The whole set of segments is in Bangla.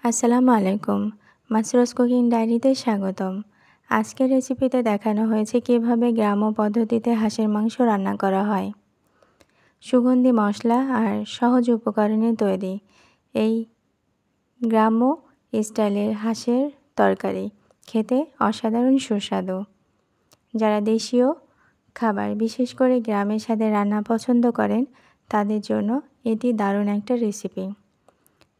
আসসালামু আলাইকুম। মাসরুস কুকিং ডায়েরিতে স্বাগতম। আজকের রেসিপিতে দেখানো হয়েছে কিভাবে গ্রাম্য পদ্ধতিতে হাঁসের মাংস রান্না করা হয়। সুগন্ধি মশলা আর সহজ উপকরণে তৈরি এই গ্রাম্য স্টাইলের হাঁসের তরকারি খেতে অসাধারণ সুস্বাদু। যারা দেশীয় খাবার বিশেষ করে গ্রামের স্বাদে রান্না পছন্দ করেন তাদের জন্য এটি দারুণ একটা রেসিপি।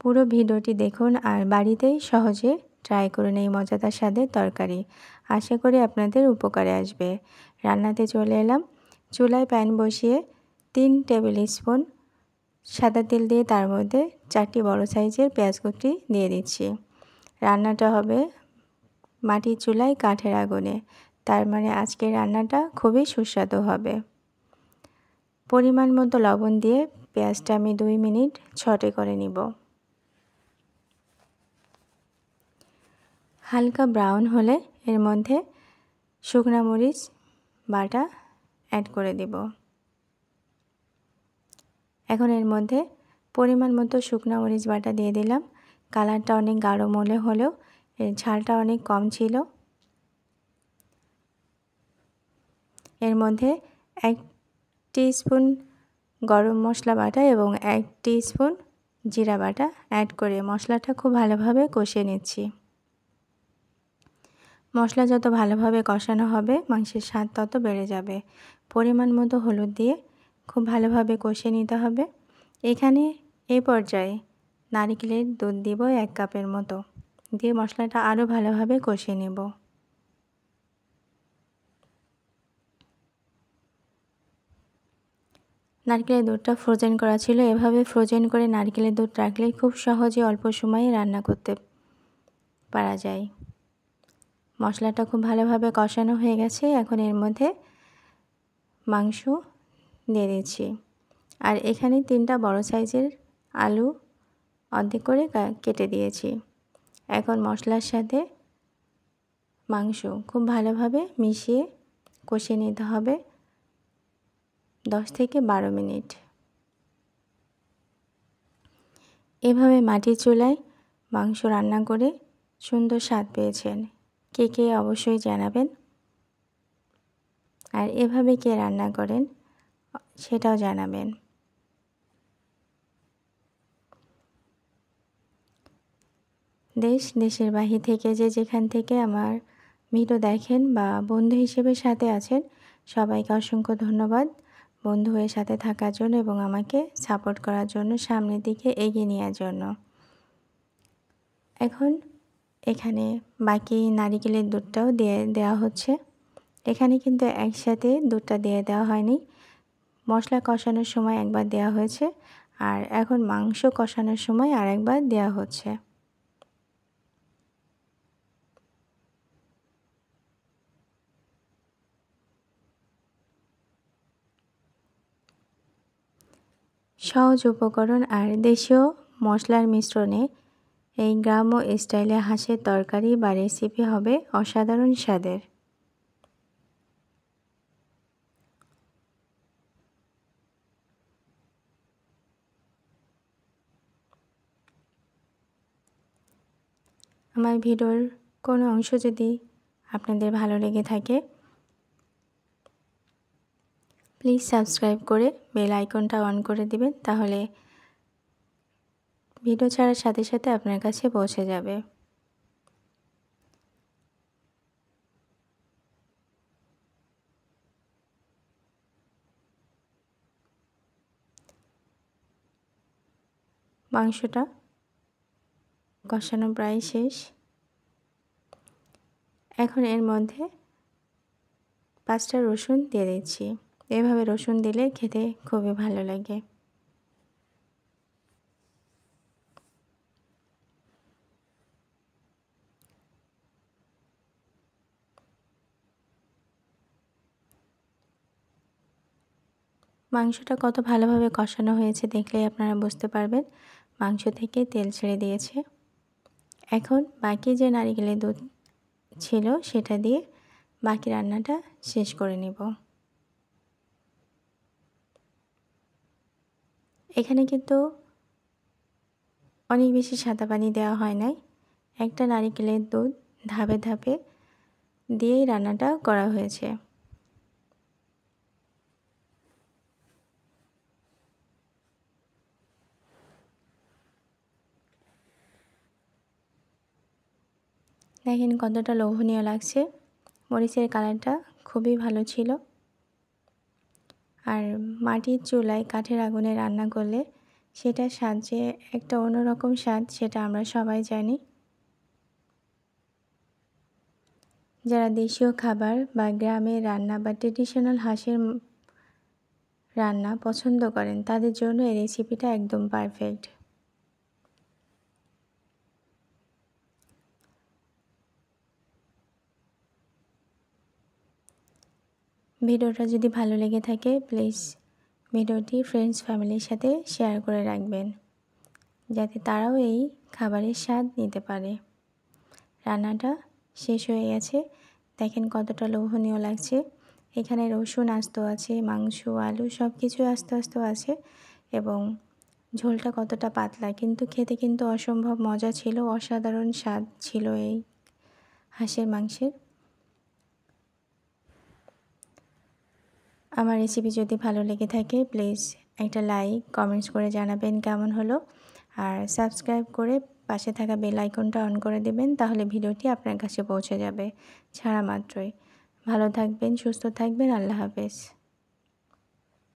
পুরো ভিডিওটি দেখুন আর বাড়িতেই সহজে ট্রাই করুন এই মজাদার স্বাদের তরকারি। আশা করি আপনাদের উপকারে আসবে। রান্নাতে চলে এলাম। চুলায় প্যান বসিয়ে 3 টেবিল স্পুন সাদা তেল দিয়ে তার মধ্যে 4টি বড় সাইজের পেঁয়াজ কুচি দিয়ে দিচ্ছি। রান্নাটা হবে মাটির চুলায় কাঠের আগুনে, তার মানে আজকের রান্নাটা খুবই সুস্বাদু হবে। পরিমাণ মতো লবণ দিয়ে পেঁয়াজটা আমি 2 মিনিট ছটে করে নিব। হালকা ব্রাউন হলে এর মধ্যে শুকনা মরিচ বাটা অ্যাড করে দেব। এখন এর মধ্যে পরিমাণ মতো শুকনা মরিচ বাটা দিয়ে দিলাম। কালারটা অনেক গাঢ় মনে হলেও এর ঝালটা অনেক কম ছিল। এর মধ্যে 1 টিস্পুন গরম মশলা বাটা এবং 1 টিস্পুন জিরা বাটা অ্যাড করে মশলাটা খুব ভালোভাবে কষিয়ে নিচ্ছি। মশলা যত ভালোভাবে কষানো হবে মাংসের স্বাদ তত বেড়ে যাবে। পরিমাণ মতো হলুদ দিয়ে খুব ভালোভাবে কষিয়ে নিতে হবে। এখানে এই পর্যায়ে নারকেলের দুধ দিব 1 কাপের মতো, দিয়ে মশলাটা আরও ভালোভাবে কষিয়ে নেব। নারকেলের দুধটা ফ্রোজেন করা ছিল। এভাবে ফ্রোজেন করে নারকেলের দুধ রাখলে খুব সহজে অল্প সময়ে রান্না করতে পারা যায়। মশলাটা খুব ভালোভাবে কষানো হয়ে গেছে। এখন এর মধ্যে মাংস দিয়ে দিচ্ছি। আর এখানে 3টা বড় সাইজের আলু অর্ধেক করে কেটে দিয়েছি। এখন মশলার সাথে মাংস খুব ভালোভাবে মিশিয়ে কষিয়ে নিতে হবে 10 থেকে 12 মিনিট। এভাবে মাটির চুলায় মাংস রান্না করে সুন্দর স্বাদ পেয়েছেন কে কে অবশ্যই জানাবেন। আর এভাবে কে রান্না করেন সেটাও জানাবেন। দেশের বাহির থেকে যেখান থেকে আমার ভিডিও দেখেন বা বন্ধু হিসেবে সাথে আছেন সবাইকে অসংখ্য ধন্যবাদ বন্ধু হয়ে সাথে থাকার জন্য এবং আমাকে সাপোর্ট করার জন্য, সামনের দিকে এগিয়ে নেওয়ার জন্য। এখন এখানে বাকি নারকেলের দুধটাও দেওয়া হচ্ছে। এখানে কিন্তু একসাথে দুধটা দিয়ে দেওয়া হয়নি, মশলা কষানোর সময় একবার দেওয়া হয়েছে আর এখন মাংস কষানোর সময় আরেকবার দেওয়া হচ্ছে। সহজ উপকরণ আর দেশীয় মশলার মিশ্রণে এই গ্রাম্য স্টাইলে হাঁসের তরকারি বা রেসিপি হবে অসাধারণ স্বাদের। আমার ভিডিওর কোনো অংশ যদি আপনাদের ভালো লেগে থাকে প্লিজ সাবস্ক্রাইব করে বেল আইকনটা অন করে দিবেন, তাহলে ভিডিও ছাড়ার সাথে সাথে আপনার কাছে পৌঁছে যাবে। মাংসটা কষানো প্রায় শেষ। এখন এর মধ্যে 5টা রসুন দিয়ে দিচ্ছি। এভাবে রসুন দিলে খেতে খুবই ভালো লাগে। মাংসটা কত ভালোভাবে কষানো হয়েছে দেখলেই আপনারা বুঝতে পারবেন মাংস থেকে তেল ছেড়ে দিয়েছে। এখন বাকি যে নারকেলের দুধ ছিল সেটা দিয়ে বাকি রান্নাটা শেষ করে নেব। এখানে কিন্তু অনেক বেশি সাদা পানি দেওয়া হয় নাই, একটা নারিকেলের দুধ ধাপে ধাপে দিয়েই রান্নাটা করা হয়েছে। দেখেন কতটা লোভনীয় লাগছে, মরিচের কালারটা খুবই ভালো ছিল। আর মাটির চুলায় কাঠের আগুনে রান্না করলে সেটার স্বাদ যে একটা অন্যরকম স্বাদ, সেটা আমরা সবাই জানি। যারা দেশীয় খাবার বা গ্রামের রান্না বা ট্রেডিশনাল হাঁসের রান্না পছন্দ করেন, তাদের জন্য এই রেসিপিটা একদম পারফেক্ট। ভিডিওটা যদি ভালো লেগে থাকে প্লিজ ভিডিওটি ফ্রেন্ডস ফ্যামিলির সাথে শেয়ার করে রাখবেন, যাতে তারাও এই খাবারের স্বাদ নিতে পারে। রান্নাটা শেষ হয়ে গেছে, দেখেন কতটা লোভনীয় লাগছে। এখানে রসুন আস্ত আছে, মাংস, আলু সব কিছু আস্তে আস্তে আছে, এবং ঝোলটা কতটা পাতলা, কিন্তু খেতে কিন্তু অসম্ভব মজা ছিল, অসাধারণ স্বাদ ছিল এই হাঁসের মাংসের। আমার রেসিপি যদি ভালো লেগে থাকে প্লিজ একটা লাইক কমেন্টস করে জানাবেন কেমন হলো, আর সাবস্ক্রাইব করে পাশে থাকা বেল আইকনটা অন করে দেবেন, তাহলে ভিডিওটি আপনার কাছে পৌঁছে যাবে ছাড়া মাত্রই। ভালো থাকবেন, সুস্থ থাকবেন, আল্লাহ হাফেজ।